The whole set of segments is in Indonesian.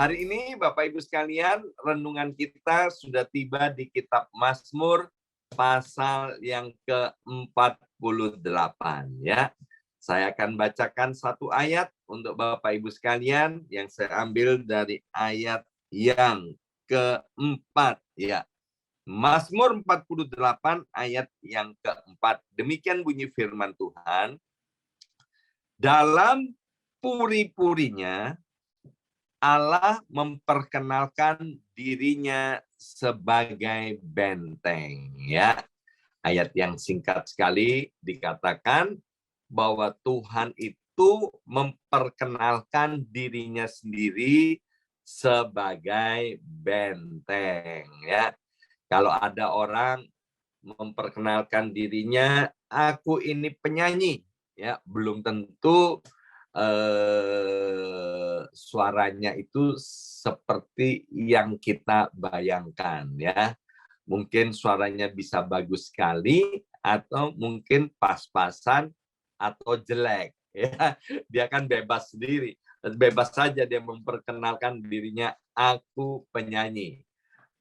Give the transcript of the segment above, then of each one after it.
Hari ini Bapak Ibu sekalian, renungan kita sudah tiba di kitab Mazmur pasal yang ke-48 ya. Saya akan bacakan satu ayat untuk Bapak Ibu sekalian yang saya ambil dari ayat yang keempat ya. Mazmur 48 ayat yang keempat. Demikian bunyi firman Tuhan. Dalam puri-purinya Allah memperkenalkan dirinya sebagai benteng ya. Ayat yang singkat sekali dikatakan bahwa Tuhan itu memperkenalkan dirinya sendiri sebagai benteng ya. Kalau ada orang memperkenalkan dirinya, aku ini penyanyi ya, belum tentu suaranya itu seperti yang kita bayangkan ya. Mungkin suaranya bisa bagus sekali atau mungkin pas-pasan atau jelek ya. Dia kan bebas sendiri. Bebas saja dia memperkenalkan dirinya aku penyanyi.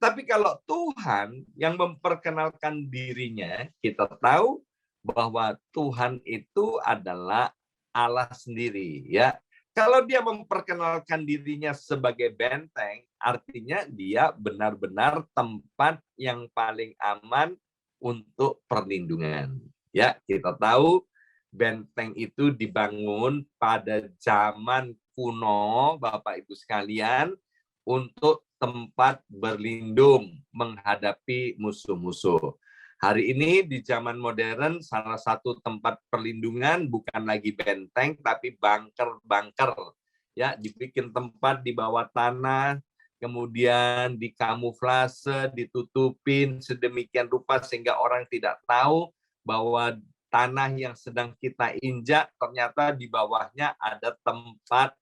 Tapi kalau Tuhan yang memperkenalkan dirinya, kita tahu bahwa Tuhan itu adalah Allah sendiri ya. Kalau dia memperkenalkan dirinya sebagai benteng, artinya dia benar-benar tempat yang paling aman untuk perlindungan. Ya, kita tahu benteng itu dibangun pada zaman kuno, Bapak Ibu sekalian, untuk tempat berlindung menghadapi musuh-musuh. Hari ini di zaman modern salah satu tempat perlindungan bukan lagi benteng tapi bunker-bunker. Ya, dibikin tempat di bawah tanah, kemudian dikamuflase, ditutupin sedemikian rupa sehingga orang tidak tahu bahwa tanah yang sedang kita injak ternyata di bawahnya ada tempat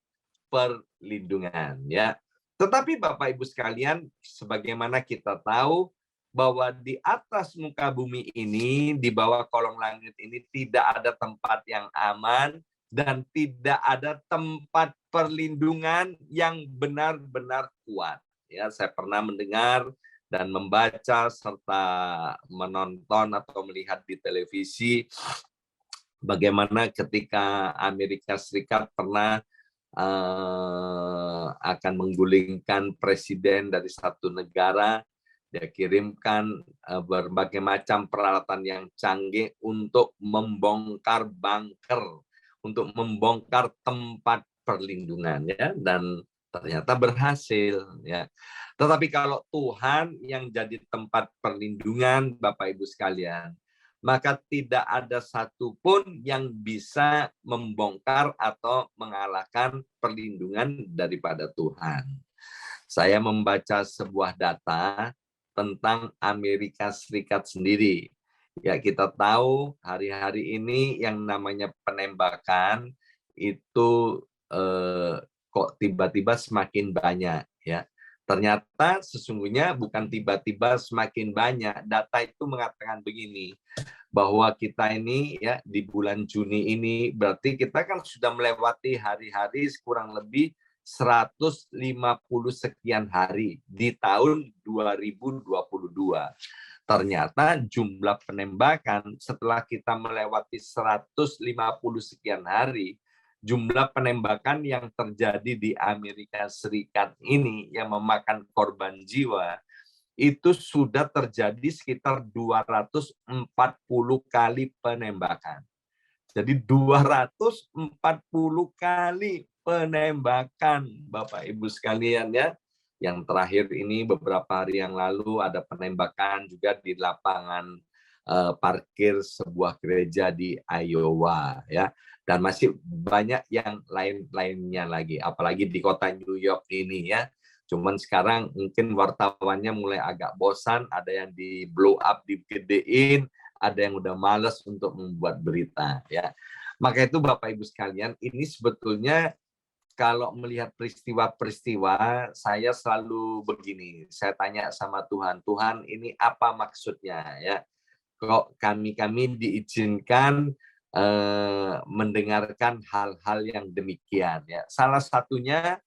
perlindungan ya. Tetapi Bapak Ibu sekalian, sebagaimana kita tahu bahwa di atas muka bumi ini, di bawah kolong langit ini tidak ada tempat yang aman dan tidak ada tempat perlindungan yang benar-benar kuat. Ya, saya pernah mendengar dan membaca serta menonton atau melihat di televisi bagaimana ketika Amerika Serikat pernah akan menggulingkan presiden dari satu negara, dia kirimkan berbagai macam peralatan yang canggih untuk membongkar bunker, untuk membongkar tempat perlindungan ya, dan ternyata berhasil ya. Tetapi kalau Tuhan yang jadi tempat perlindungan Bapak Ibu sekalian, maka tidak ada satupun yang bisa membongkar atau mengalahkan perlindungan daripada Tuhan. Saya membaca sebuah data tentang Amerika Serikat sendiri. Ya, kita tahu hari-hari ini yang namanya penembakan itu kok tiba-tiba semakin banyak ya. Ternyata sesungguhnya bukan tiba-tiba semakin banyak. Data itu mengatakan begini, bahwa kita ini ya di bulan Juni ini berarti kita kan sudah melewati hari-hari kurang lebih 150 sekian hari di tahun 2022. Ternyata jumlah penembakan setelah kita melewati 150 sekian hari, jumlah penembakan yang terjadi di Amerika Serikat ini yang memakan korban jiwa itu sudah terjadi sekitar 240 kali penembakan. Jadi 240 kali penembakan Bapak Ibu sekalian ya. Yang terakhir ini beberapa hari yang lalu ada penembakan juga di lapangan parkir sebuah gereja di Iowa ya. Dan masih banyak yang lain-lainnya lagi, apalagi di kota New York ini ya. Cuman sekarang mungkin wartawannya mulai agak bosan, ada yang di blow up, digedein, ada yang udah malas untuk membuat berita ya. Maka itu Bapak Ibu sekalian, ini sebetulnya kalau melihat peristiwa-peristiwa, saya selalu begini, saya tanya sama Tuhan, Tuhan ini apa maksudnya ya? Kok kami diizinkan mendengarkan hal-hal yang demikian ya. Salah satunya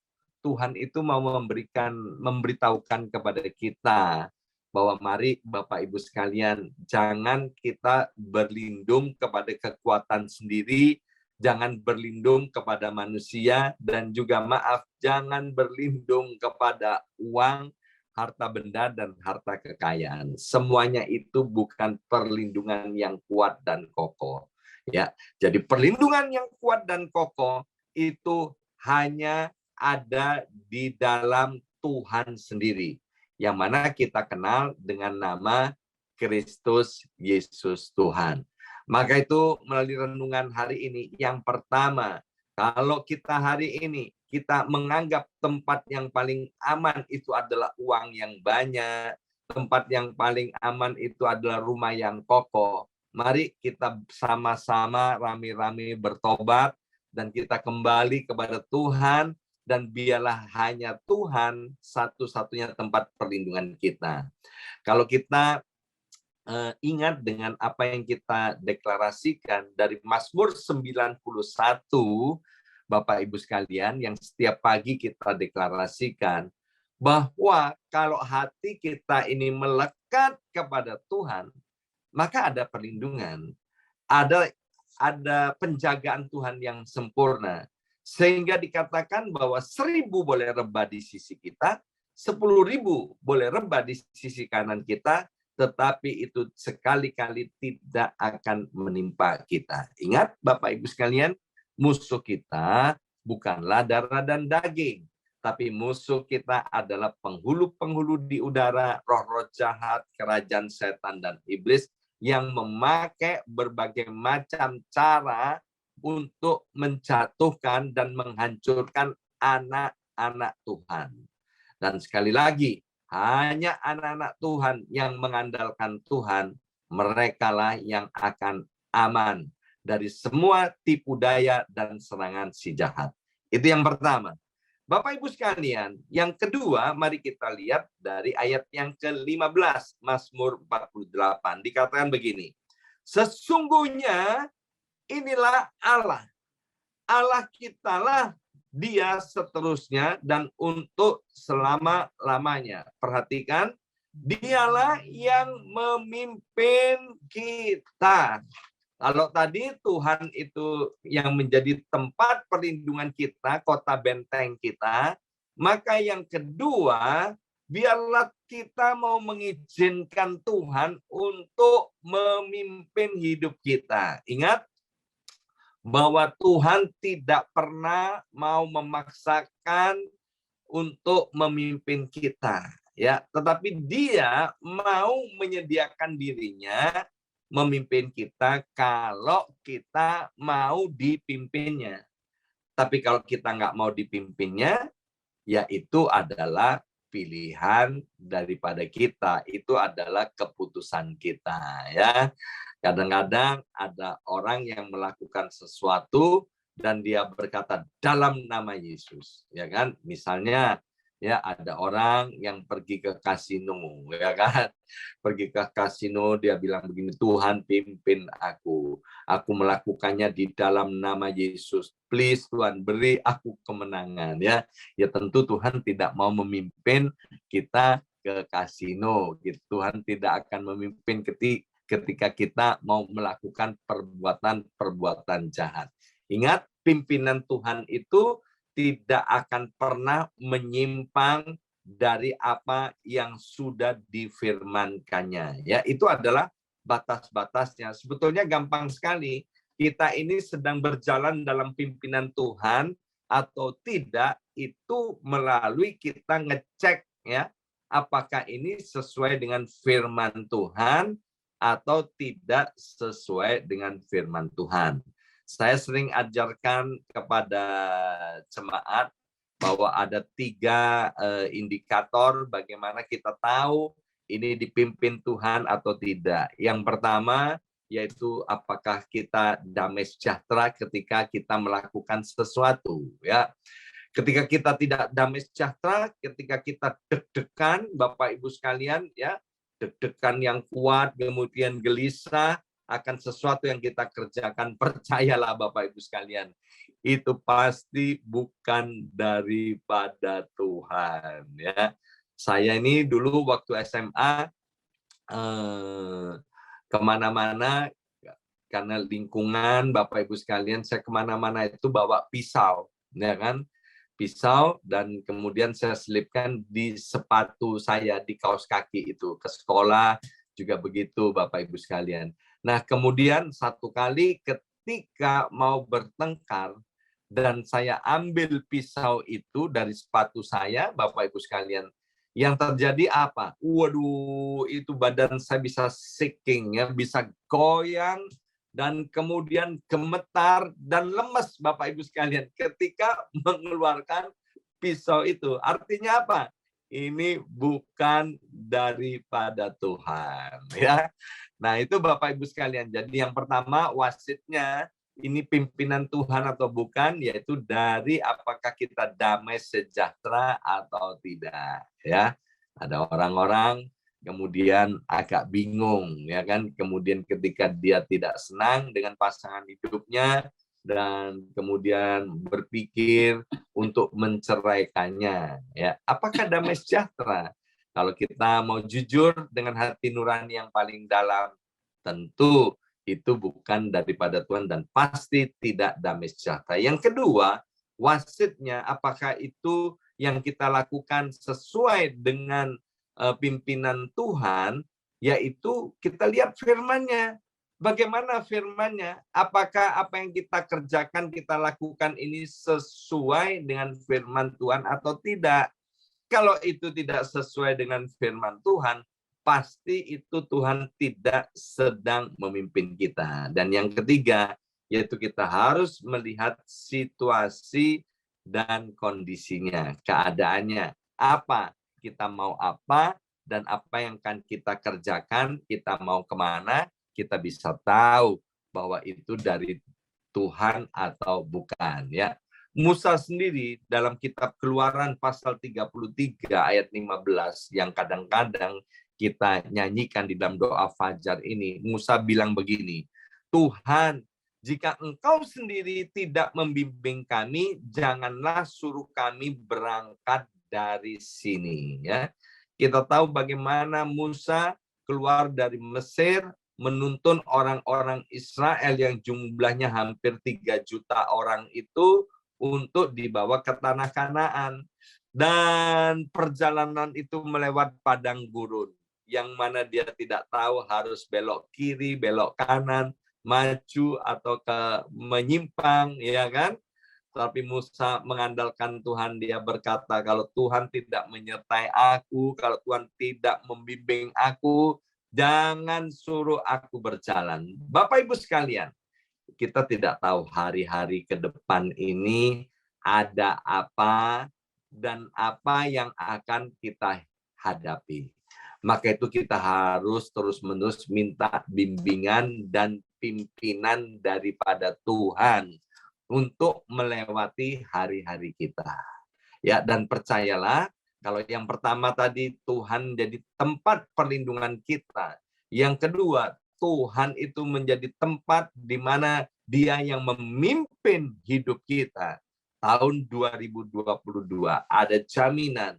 Tuhan itu mau memberitahukan kepada kita bahwa mari Bapak Ibu sekalian, jangan kita berlindung kepada kekuatan sendiri, jangan berlindung kepada manusia, dan juga jangan berlindung kepada uang, harta benda, dan harta kekayaan. Semuanya itu bukan perlindungan yang kuat dan kokoh. Ya, jadi perlindungan yang kuat dan kokoh itu hanya ada di dalam Tuhan sendiri, yang mana kita kenal dengan nama Kristus Yesus Tuhan. Maka itu melalui renungan hari ini, yang pertama, kalau kita hari ini kita menganggap tempat yang paling aman itu adalah uang yang banyak, tempat yang paling aman itu adalah rumah yang kokoh, mari kita sama-sama rame-rame bertobat dan kita kembali kepada Tuhan, dan biarlah hanya Tuhan satu-satunya tempat perlindungan kita. Kalau kita ingat dengan apa yang kita deklarasikan dari Mazmur 91, Bapak Ibu sekalian, yang setiap pagi kita deklarasikan, bahwa kalau hati kita ini melekat kepada Tuhan, maka ada perlindungan, ada penjagaan Tuhan yang sempurna, sehingga dikatakan bahwa 1.000 boleh rebah di sisi kita, 10.000 boleh rebah di sisi kanan kita, tetapi itu sekali-kali tidak akan menimpa kita. Ingat Bapak Ibu sekalian, musuh kita bukanlah darah dan daging, tapi musuh kita adalah penghulu-penghulu di udara, roh-roh jahat, kerajaan setan dan iblis, yang memakai berbagai macam cara untuk menjatuhkan dan menghancurkan anak-anak Tuhan. Dan sekali lagi, hanya anak-anak Tuhan yang mengandalkan Tuhan, merekalah yang akan aman dari semua tipu daya dan serangan si jahat. Itu yang pertama. Bapak Ibu sekalian, yang kedua, mari kita lihat dari ayat yang ke-15, Mazmur 48. Dikatakan begini, sesungguhnya inilah Allah. Allah kitalah dia seterusnya dan untuk selama-lamanya. Perhatikan, dialah yang memimpin kita. Kalau tadi Tuhan itu yang menjadi tempat perlindungan kita, kota benteng kita, maka yang kedua, biarlah kita mau mengizinkan Tuhan untuk memimpin hidup kita. Ingat bahwa Tuhan tidak pernah mau memaksakan untuk memimpin kita, ya, tetapi Dia mau menyediakan dirinya memimpin kita kalau kita mau dipimpinnya. Tapi kalau kita nggak mau dipimpinnya, ya itu adalah pilihan daripada kita. Itu adalah keputusan kita, ya. Kadang-kadang ada orang yang melakukan sesuatu dan dia berkata dalam nama Yesus, ya kan? Misalnya, ya ada orang yang pergi ke kasino, ya kan? Pergi ke kasino, dia bilang begini, Tuhan pimpin aku melakukannya di dalam nama Yesus, please Tuhan beri aku kemenangan, ya. Ya tentu Tuhan tidak mau memimpin kita ke kasino, Tuhan tidak akan memimpin ketika kita mau melakukan perbuatan jahat. Ingat, pimpinan Tuhan itu tidak akan pernah menyimpang dari apa yang sudah difirmankannya. Ya, itu adalah batas-batasnya. Sebetulnya gampang sekali. Kita ini sedang berjalan dalam pimpinan Tuhan atau tidak, itu melalui kita ngecek, ya, apakah ini sesuai dengan firman Tuhan atau tidak sesuai dengan firman Tuhan. Saya sering ajarkan kepada jemaat bahwa ada 3 indikator bagaimana kita tahu ini dipimpin Tuhan atau tidak. Yang pertama yaitu apakah kita damai sejahtera ketika kita melakukan sesuatu, ya. Ketika kita tidak damai sejahtera, ketika kita deg-degan, Bapak Ibu sekalian, ya, deg-degan yang kuat, kemudian gelisah, akan sesuatu yang kita kerjakan, percayalah Bapak Ibu sekalian, itu pasti bukan daripada Tuhan. Ya, saya ini dulu waktu SMA kemana-mana karena lingkungan Bapak Ibu sekalian, saya kemana-mana itu bawa pisau, ya kan? Pisau, dan kemudian saya selipkan di sepatu saya, di kaos kaki itu. Ke sekolah juga begitu Bapak Ibu sekalian. Nah, kemudian satu kali ketika mau bertengkar dan saya ambil pisau itu dari sepatu saya, Bapak Ibu sekalian, yang terjadi apa? Waduh, itu badan saya bisa shaking, ya, bisa goyang, dan kemudian gemetar dan lemes Bapak Ibu sekalian ketika mengeluarkan pisau itu. Artinya apa? Ini bukan daripada Tuhan, ya. Nah, itu Bapak Ibu sekalian. Jadi yang pertama, wasitnya ini pimpinan Tuhan atau bukan, yaitu dari apakah kita damai sejahtera atau tidak, ya. Ada orang-orang kemudian agak bingung, ya kan, kemudian ketika dia tidak senang dengan pasangan hidupnya dan kemudian berpikir untuk menceraikannya, ya, apakah damai sejahtera? Kalau kita mau jujur dengan hati nurani yang paling dalam, tentu itu bukan daripada Tuhan dan pasti tidak damai sejahtera. Yang kedua, wasitnya apakah itu yang kita lakukan sesuai dengan pimpinan Tuhan, yaitu kita lihat firman-Nya. Bagaimana firman-Nya? Apakah apa yang kita kerjakan, kita lakukan ini sesuai dengan firman Tuhan atau tidak? Kalau itu tidak sesuai dengan firman Tuhan, pasti itu Tuhan tidak sedang memimpin kita. Dan yang ketiga, yaitu kita harus melihat situasi dan kondisinya, keadaannya. Apa? Kita mau apa, dan apa yang akan kita kerjakan, kita mau kemana, kita bisa tahu bahwa itu dari Tuhan atau bukan, ya. Musa sendiri dalam kitab Keluaran pasal 33 ayat 15 yang kadang-kadang kita nyanyikan di dalam doa fajar ini, Musa bilang begini, Tuhan, jika Engkau sendiri tidak membimbing kami, janganlah suruh kami berangkat dari sini, ya. Kita tahu bagaimana Musa keluar dari Mesir menuntun orang-orang Israel yang jumlahnya hampir 3 juta orang itu untuk dibawa ke tanah Kanaan. Dan perjalanan itu melewat padang gurun, yang mana dia tidak tahu harus belok kiri, belok kanan, maju atau menyimpang, ya kan? Tapi Musa mengandalkan Tuhan, dia berkata, kalau Tuhan tidak menyertai aku, kalau Tuhan tidak membimbing aku, jangan suruh aku berjalan. Bapak Ibu sekalian, kita tidak tahu hari-hari ke depan ini ada apa dan apa yang akan kita hadapi. Maka itu kita harus terus-menerus minta bimbingan dan pimpinan daripada Tuhan untuk melewati hari-hari kita. Ya, dan percayalah, kalau yang pertama tadi Tuhan jadi tempat perlindungan kita. Yang kedua, Tuhan itu menjadi tempat di mana Dia yang memimpin hidup kita. Tahun 2022 ada jaminan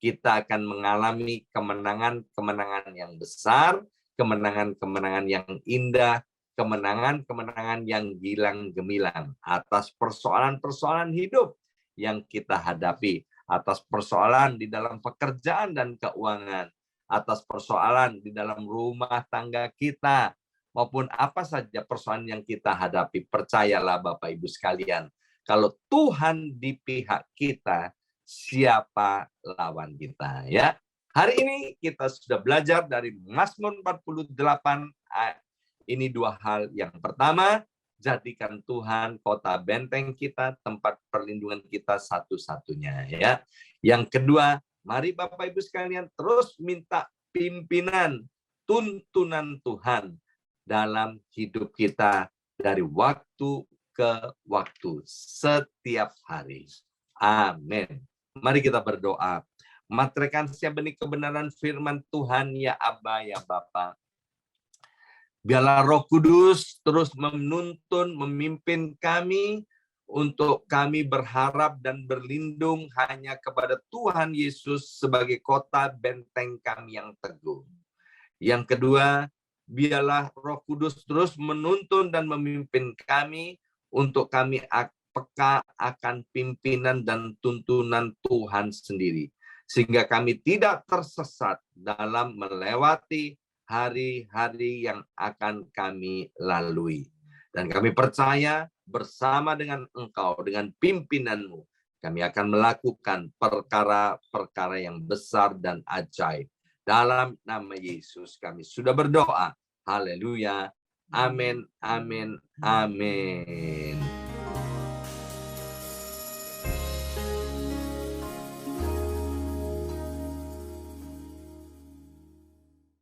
kita akan mengalami kemenangan-kemenangan yang besar, kemenangan-kemenangan yang indah, kemenangan-kemenangan yang gilang gemilang atas persoalan-persoalan hidup yang kita hadapi, atas persoalan di dalam pekerjaan dan keuangan, atas persoalan di dalam rumah tangga kita, maupun apa saja persoalan yang kita hadapi. Percayalah Bapak Ibu sekalian, kalau Tuhan di pihak kita, siapa lawan kita, ya. Hari ini kita sudah belajar dari Mazmur 48 ayat. Ini dua hal. Yang pertama, jadikan Tuhan kota benteng kita, tempat perlindungan kita satu-satunya, ya. Yang kedua, mari Bapak Ibu sekalian terus minta pimpinan, tuntunan Tuhan dalam hidup kita dari waktu ke waktu setiap hari. Amin. Mari kita berdoa. Materaikan setiap benih kebenaran firman Tuhan, ya Aba, ya Bapa. Biarlah Roh Kudus terus menuntun, memimpin kami untuk kami berharap dan berlindung hanya kepada Tuhan Yesus sebagai kota benteng kami yang teguh. Yang kedua, biarlah Roh Kudus terus menuntun dan memimpin kami untuk kami peka akan pimpinan dan tuntunan Tuhan sendiri. Sehingga kami tidak tersesat dalam melewati hari-hari yang akan kami lalui. Dan kami percaya bersama dengan Engkau, dengan pimpinanmu, kami akan melakukan perkara-perkara yang besar dan ajaib. Dalam nama Yesus kami sudah berdoa. Haleluya. Amin, amin, amin.